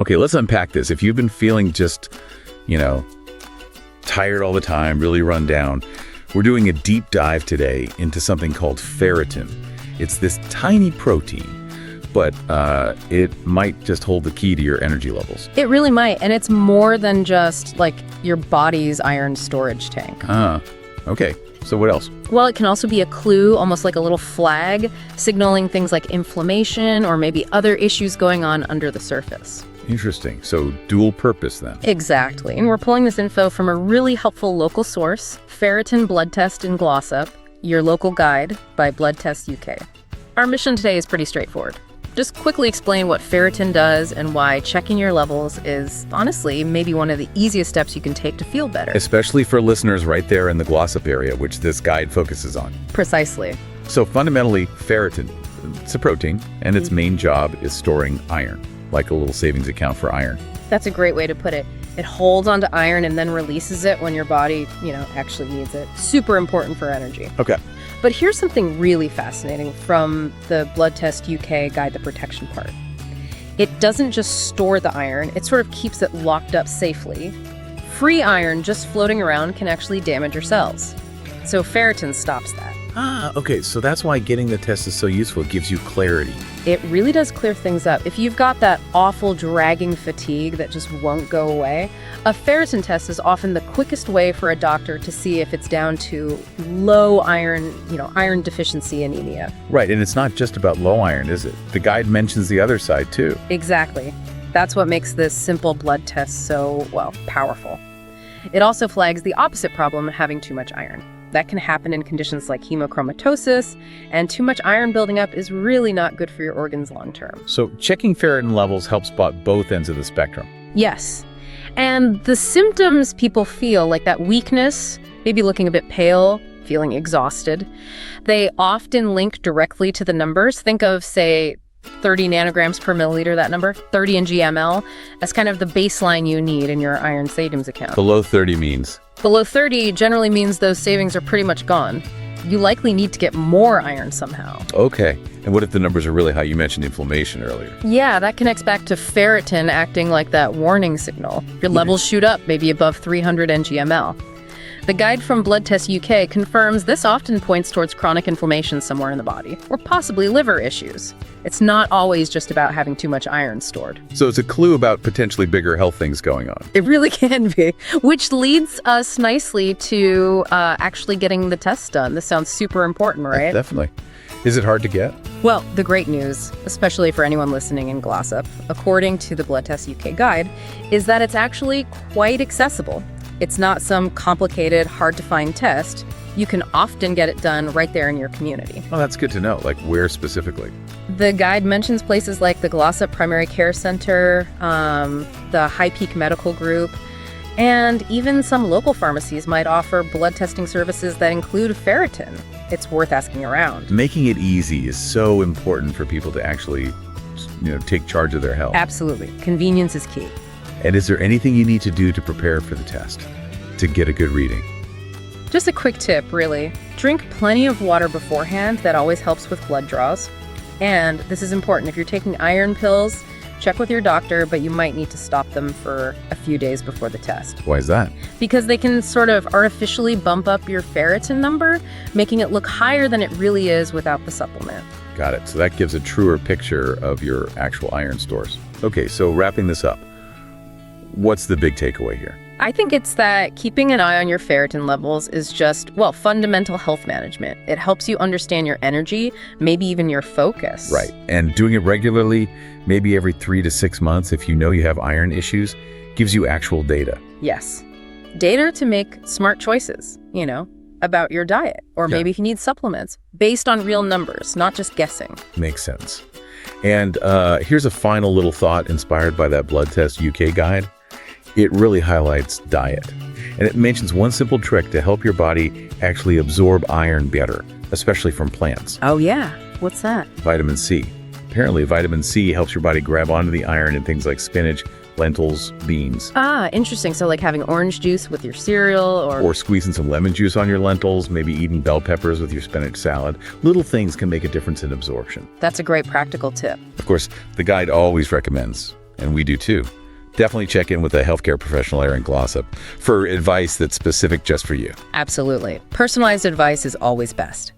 Okay, let's unpack this. If you've been feeling just, tired all the time, really run down, we're doing a deep dive today into something called ferritin. It's this tiny protein, but it might just hold the key to your energy levels. It really might, and it's more than just like your body's iron storage tank. Okay. So what else? Well, it can also be a clue, almost like a little flag, signaling things like inflammation or maybe other issues going on under the surface. Interesting. So dual purpose then. Exactly. And we're pulling this info from a really helpful local source, Ferritin Blood Test in Glossop, your local guide by Blood Test UK. Our mission today is pretty straightforward. Just quickly explain what ferritin does and why checking your levels is, honestly, maybe one of the easiest steps you can take to feel better. Especially for listeners right there in the Glossop area, which this guide focuses on. Precisely. So fundamentally, ferritin, it's a protein, and its main job is storing iron, like a little savings account for iron. That's a great way to put it. It holds onto iron and then releases it when your body, actually needs it. Super important for energy. Okay. But here's something really fascinating from the Blood Test UK Guide the Protection part. It doesn't just store the iron, it sort of keeps it locked up safely. Free iron just floating around can actually damage your cells. So ferritin stops that. Okay, so that's why getting the test is so useful. It gives you clarity. It really does clear things up. If you've got that awful dragging fatigue that just won't go away, a ferritin test is often the quickest way for a doctor to see if it's down to low iron, iron deficiency anemia. Right, and it's not just about low iron, is it? The guide mentions the other side too. Exactly. That's what makes this simple blood test so, powerful. It also flags the opposite problem, having too much iron. That can happen in conditions like haemochromatosis, and too much iron building up is really not good for your organs long term. So checking ferritin levels helps spot both ends of the spectrum. Yes. And the symptoms people feel, like that weakness, maybe looking a bit pale, feeling exhausted, they often link directly to the numbers. Think of, say, 30 nanograms per milliliter, that number, 30 ng/ml, as kind of the baseline you need in your iron savings account. Below 30 means? Below 30 generally means those savings are pretty much gone. You likely need to get more iron somehow. Okay. And what if the numbers are really high? You mentioned inflammation earlier. Yeah, that connects back to ferritin acting like that warning signal. Your levels shoot up, maybe above 300 ng/ml. The guide from Blood Test UK confirms this often points towards chronic inflammation somewhere in the body, or possibly liver issues. It's not always just about having too much iron stored. So it's a clue about potentially bigger health things going on. It really can be, which leads us nicely to actually getting the test done. This sounds super important, right? Definitely. Is it hard to get? Well, the great news, especially for anyone listening in Glossop, according to the Blood Test UK guide, is that it's actually quite accessible. It's not some complicated, hard-to-find test. You can often get it done right there in your community. Oh, that's good to know. Like where specifically? The guide mentions places like the Glossop Primary Care Center, the High Peak Medical Group, and even some local pharmacies might offer blood testing services that include ferritin. It's worth asking around. Making it easy is so important for people to actually, take charge of their health. Absolutely. Convenience is key. And is there anything you need to do to prepare for the test, to get a good reading? Just a quick tip, really. Drink plenty of water beforehand. That always helps with blood draws. And this is important. If you're taking iron pills, check with your doctor, but you might need to stop them for a few days before the test. Why is that? Because they can sort of artificially bump up your ferritin number, making it look higher than it really is without the supplement. Got it. So that gives a truer picture of your actual iron stores. Okay, so wrapping this up, what's the big takeaway here? I think it's that keeping an eye on your ferritin levels is just, fundamental health management. It helps you understand your energy, maybe even your focus. Right. And doing it regularly, maybe every 3 to 6 months, if you know you have iron issues, gives you actual data. Yes. Data to make smart choices, about your diet, or maybe if you need supplements, based on real numbers, not just guessing. Makes sense. And here's a final little thought inspired by that Blood Test UK guide. It really highlights diet. And it mentions one simple trick to help your body actually absorb iron better, especially from plants. Oh yeah, what's that? Vitamin C. Apparently, vitamin C helps your body grab onto the iron in things like spinach, lentils, beans. Ah, interesting. So like having orange juice with your cereal or squeezing some lemon juice on your lentils, maybe eating bell peppers with your spinach salad. Little things can make a difference in absorption. That's a great practical tip. Of course, the guide always recommends And we do too. Definitely check in with a healthcare professional there in Glossop for advice that's specific just for you. Absolutely. Personalized advice is always best.